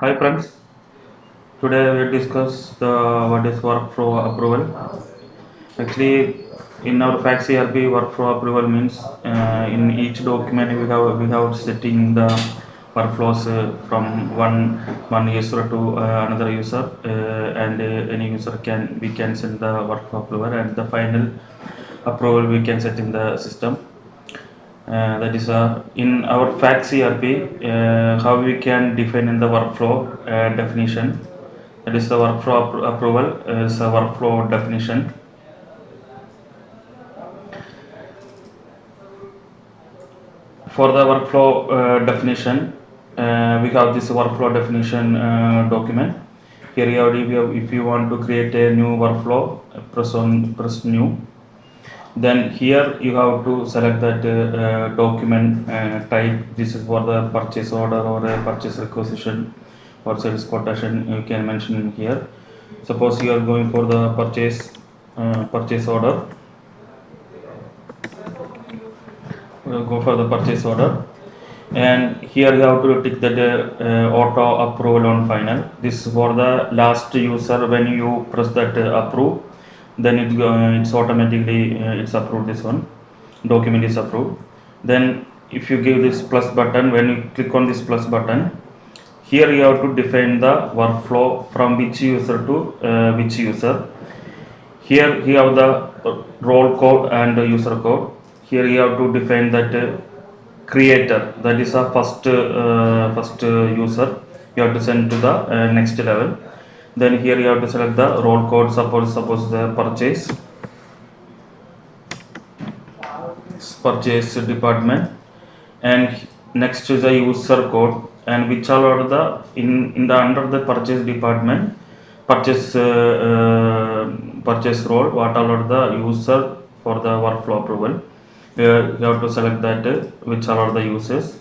Hi friends, today we discuss the what is workflow approval. Actually, in our fact CRP, workflow approval means in each document we have setting the workflows from one user to another user, and any user can send the workflow approval, and the final approval we can set in the system. That is in our fact CRP, how we can define in the workflow definition. That is the workflow approval is a workflow definition. For the workflow definition, we have this workflow definition document. Here if you want to create a new workflow, press new. Then here you have to select that document type. This is for the purchase order or a purchase requisition or sales quotation. You can mention here. Suppose you are going for the purchase order. We'll go for the purchase order, and here you have to tick that auto approval on final. This is for the last user. When you press that approve, then it's automatically it's approved. This one document is approved. Then if you give this plus button, when you click on this plus button, here you have to define the workflow from which user to which user. Here you have the role code and the user code. Here you have to define that creator, that is a first user you have to send to the next level. Then here you have to select the role code. Suppose the purchase department, and next is the user code, and which all are the in the under the purchase department, purchase role, what all are the user for the workflow approval. You have to select that which all are the users,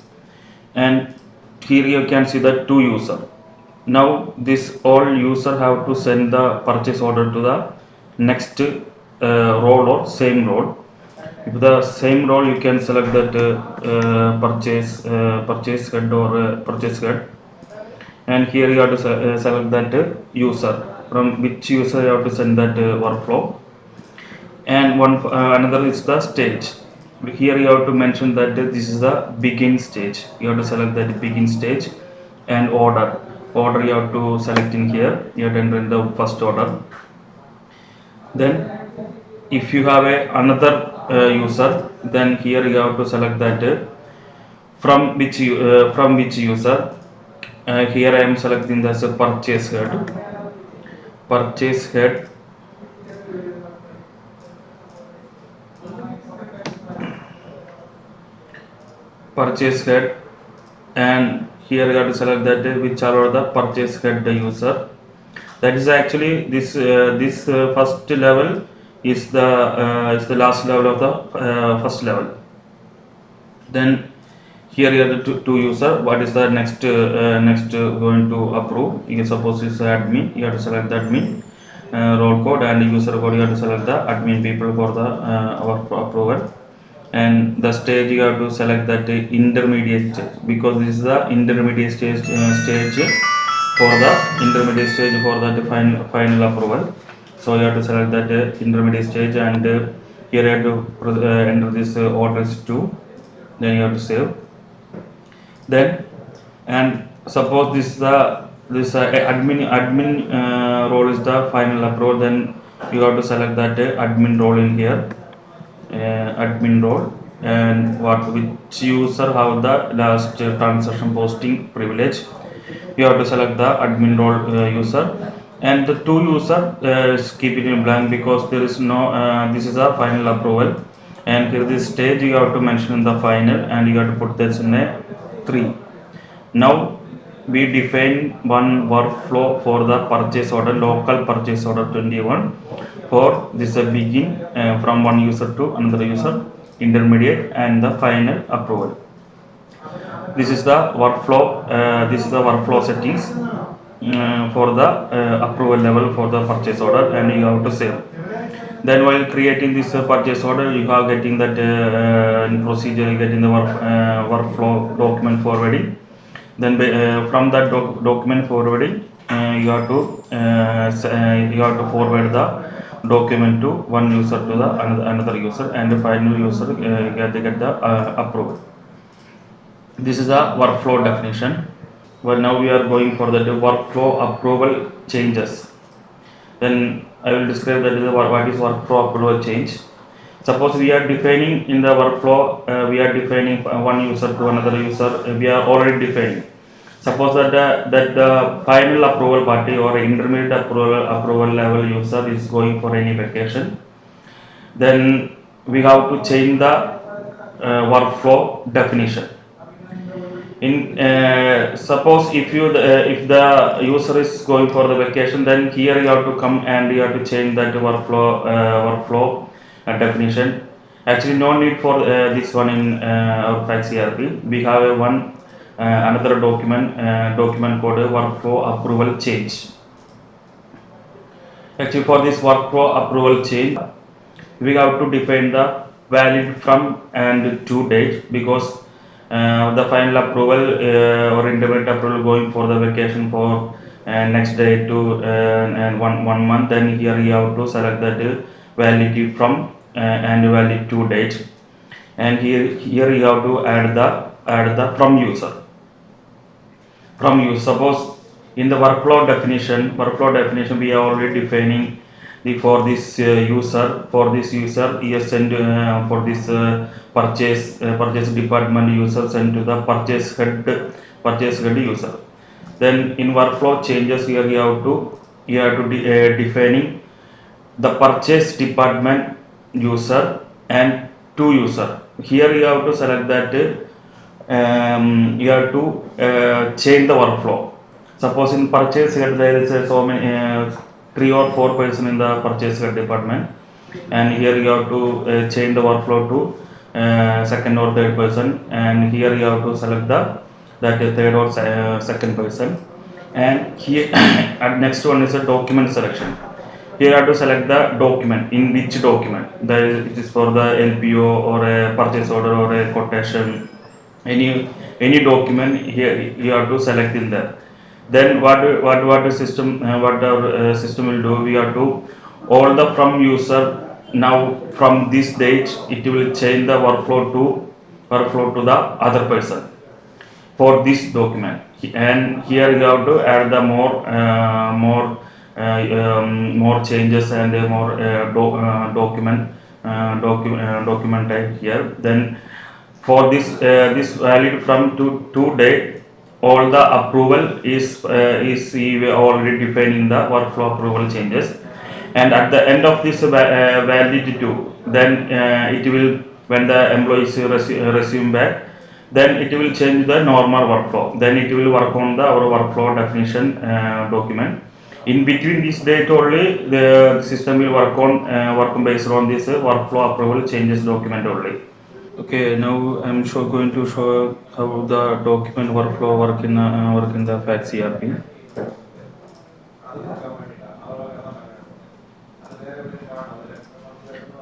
and here you can see the two user. Now this all user have to send the purchase order to the next role or same role. If the same role, you can select that purchase head or purchase head, and here you have to select that user, from which user you have to send that workflow. And another is the stage. Here you have to mention that this is the begin stage. You have to select that begin stage, and order you have to select in here. You have to enter in the first order. Then if you have another user, then here you have to select that from which user. Here I am selecting this purchase head. Purchase head, and here you have to select that which are the purchase head user. That is actually this first level is the last level of the first level. Then here you have the two user. What is the next going to approve? You suppose is admin. You have to select the admin role code, and user code you have to select the admin people for the our approval. And the stage you have to select that intermediate stage, because this is the intermediate stage for the final approval. So you have to select that intermediate stage, and here you have to enter this orders 2. Then you have to save. Then, and suppose this admin role is the final approval, then you have to select that admin role in here. Admin role, and which user have the last transaction posting privilege. You have to select the admin role user, and the two user keep it in blank, because there is no this is a final approval, and here this stage you have to mention the final, and you have to put this in a 3. Now we define one workflow for the purchase order, local purchase order 21. For this begin from one user to another user, intermediate, and the final approval. This is the workflow settings for the approval level for the purchase order, and you have to save. Then while creating this purchase order, you are getting that in procedure, you getting the workflow document forwarding. Then from that document forwarding, you have to forward the document to one user to the another user, and the final user get the approval. This is a workflow definition. Well, now we are going for the workflow approval changes. Then I will describe that is what is workflow approval change. Suppose we are defining in the workflow, we are defining one user to another user. We are already defining. Suppose that the final approval party or intermediate approval level user is going for any vacation, then we have to change the workflow definition. In suppose if the user is going for the vacation, then here you have to come and you have to change that workflow definition. Actually, no need for this one in our Fax ERP. We have one another document called workflow approval change. Actually, for this workflow approval change, we have to define the valid from and to date, because the final approval or intermediate approval going for the vacation for next day to and one month. Then here you have to select that validity from and valid to date, and here you have to add the from user. Suppose in the workflow definition we are already defining the for this user he has sent for this purchase department user sent to the purchase head user. Then in workflow changes here you have to defining the purchase department user and to user. Here you have to select that you have to change the workflow. Suppose in purchase head there is so many 3 or 4 person in the purchase head department, and here you have to change the workflow to second or third person, and here you have to select that third or second person. And here and next one is a document selection. Here you have to select the document, in which document it is for the LPO or a purchase order or a quotation, any document. Here you have to select in there. Then what the system what our system will do, we have to all the from user. Now from this date it will change the workflow to the other person for this document, and here you have to add the more changes and more document type here. Then for this valid from to date, all the approval is already defined in the workflow approval changes, and at the end of this validity too, then it will, when the employees resume back, then it will change the normal workflow. Then it will work on our workflow definition document. In between this date only, the system will work based on this workflow approval changes document only. Okay, now I'm going to show how the document workflow work in the Fax ERP.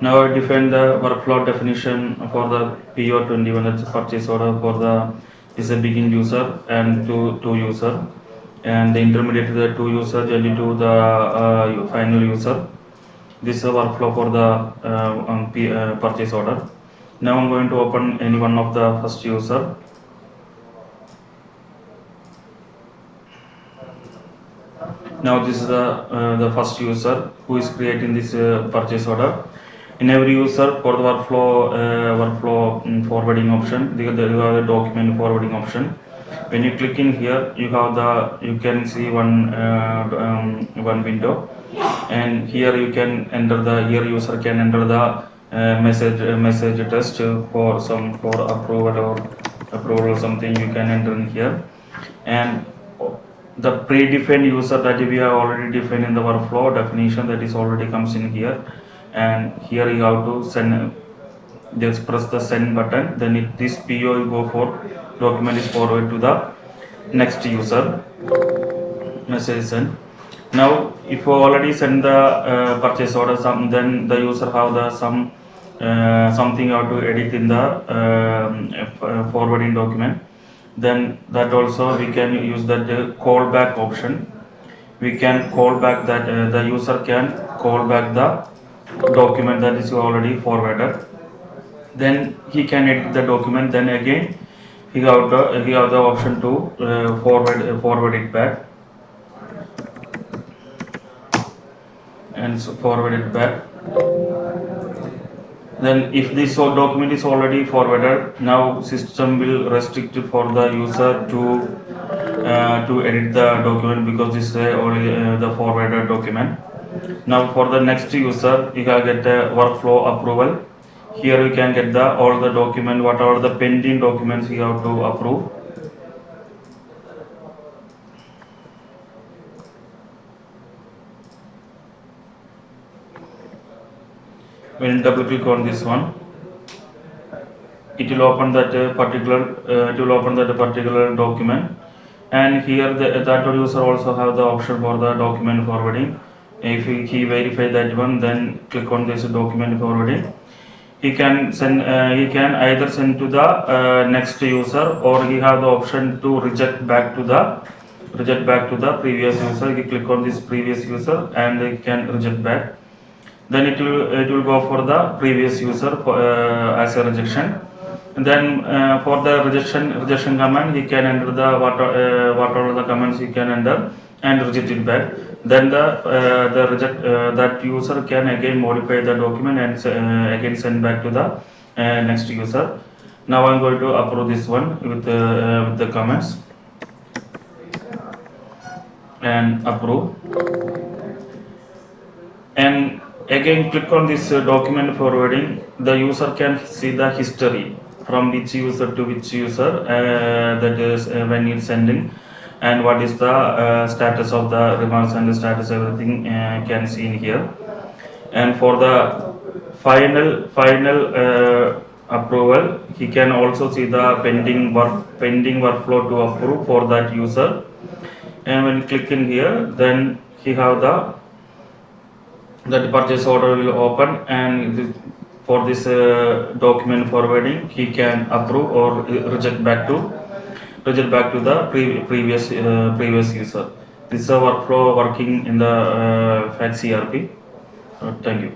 Now I define the workflow definition for the PO21, that's purchase order, for the is a begin user and to user, and the intermediate to the 2 user, and to the final user. This is a workflow for the purchase order. Now I'm going to open any one of the first user. Now this is the first user who is creating this purchase order. In every user, for the workflow forwarding option, you have the document forwarding option. When you click in here, you can see one window, and here you can enter user can enter the message test for approval or something. You can enter in here, and the predefined user that we have already defined in the workflow definition, that is already comes in here, and here you have to send. Just press the send button, then this PO will go for document is forwarded to the next user. Message sent. Now if you already send the purchase order then the user have the something you have to edit in the forwarding document. Then that also we can use that callback option. We can call back that the user can call back the document that is already forwarded. Then he can edit the document. Then again he have the option to forward it back and forward it back. Then if this document is already forwarded, now system will restrict it for the user to edit the document because this is only the forwarded document. Now for the next user, you can get a workflow approval. Here you can get the all the document, what are the pending documents you have to approve. When you double click on this one, it will open that particular document. And here that user also have the option for the document forwarding. If he verify that one, then click on this document forwarding. He can send he can either send to the next user, or he have the option to reject back to the previous user. He click on this previous user and he can reject back. Then it will go for the previous user as a rejection. And then for the rejection command, he can enter the what are the commands he can enter and reject it back. Then the reject that user can again modify the document and again send back to the next user. Now I'm going to approve this one with the comments and approve. And again click on this document forwarding. The user can see the history from which user to which user, that is when it's sending, and what is the status of the remarks and the status, everything can see in here. And for the final approval, he can also see the pending workflow to approve for that user. And when you click in here, then he have the purchase order will open, and for this document forwarding, he can approve or reject back to the previous user. This is a workflow working in the fax ERP. Thank you.